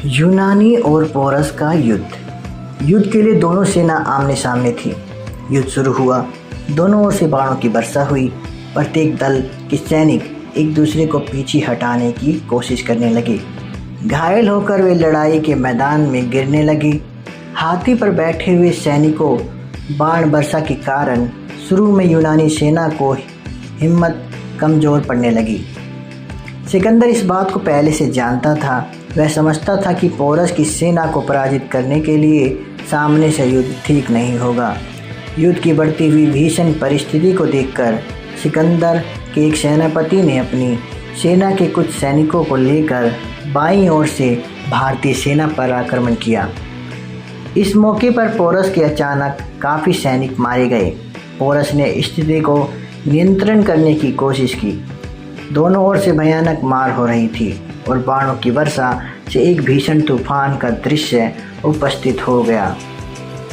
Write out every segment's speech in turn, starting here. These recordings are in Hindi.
यूनानी और पोरस का युद्ध। युद्ध के लिए दोनों सेना आमने सामने थी। युद्ध शुरू हुआ, दोनों ओर से बाणों की वर्षा हुई। प्रत्येक दल के सैनिक एक दूसरे को पीछे हटाने की कोशिश करने लगे। घायल होकर वे लड़ाई के मैदान में गिरने लगे। हाथी पर बैठे हुए सैनिकों बाण वर्षा के कारण शुरू में यूनानी सेना को हिम्मत कमज़ोर पड़ने लगी। सिकंदर इस बात को पहले से जानता था। वह समझता था कि पोरस की सेना को पराजित करने के लिए सामने से युद्ध ठीक नहीं होगा। युद्ध की बढ़ती हुई भीषण परिस्थिति को देखकर सिकंदर के एक सेनापति ने अपनी सेना के कुछ सैनिकों को लेकर बाईं ओर से भारतीय सेना पर आक्रमण किया। इस मौके पर पोरस के अचानक काफ़ी सैनिक मारे गए। पोरस ने स्थिति को नियंत्रण करने की कोशिश की। दोनों ओर से भयानक मार हो रही थी और बाणों की वर्षा से एक भीषण तूफान का दृश्य उपस्थित हो गया।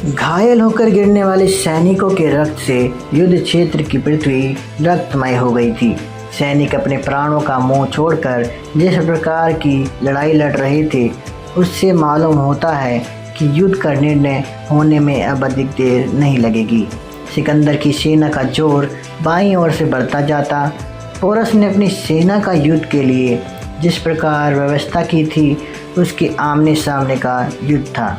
घायल होकर गिरने वाले सैनिकों के रक्त से युद्ध क्षेत्र की पृथ्वी रक्तमय हो गई थी। सैनिक अपने प्राणों का मुंह छोड़कर जिस प्रकार की लड़ाई लड़ रहे थे, उससे मालूम होता है कि युद्ध का निर्णय होने में अब अधिक देर नहीं लगेगी। सिकंदर की सेना का जोर बाईं ओर से बढ़ता जाता। पोरस ने अपनी सेना का युद्ध के लिए जिस प्रकार व्यवस्था की थी, उसके आमने सामने का युद्ध था।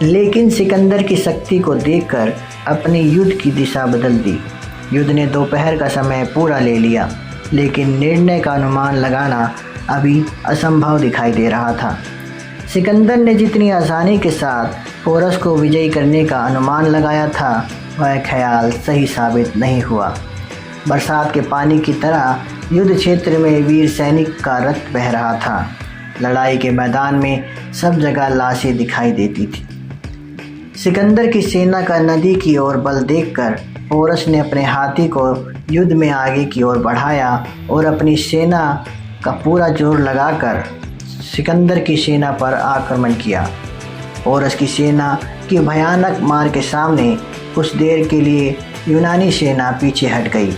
लेकिन सिकंदर की शक्ति को देखकर अपने युद्ध की दिशा बदल दी। युद्ध ने दोपहर का समय पूरा ले लिया, लेकिन निर्णय का अनुमान लगाना अभी असंभव दिखाई दे रहा था। सिकंदर ने जितनी आसानी के साथ पोरस को विजयी करने का अनुमान लगाया था, वह ख्याल सही साबित नहीं हुआ। बरसात के पानी की तरह युद्ध क्षेत्र में वीर सैनिक का रक्त बह रहा था। लड़ाई के मैदान में सब जगह लाशें दिखाई देती थी। सिकंदर की सेना का नदी की ओर बल देखकर पोरस ने अपने हाथी को युद्ध में आगे की ओर बढ़ाया और अपनी सेना का पूरा जोर लगाकर सिकंदर की सेना पर आक्रमण किया। पोरस की सेना की भयानक मार के सामने कुछ देर के लिए यूनानी सेना पीछे हट गई,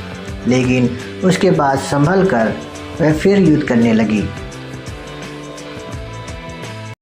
लेकिन उसके बाद संभल कर वह फिर युद्ध करने लगी।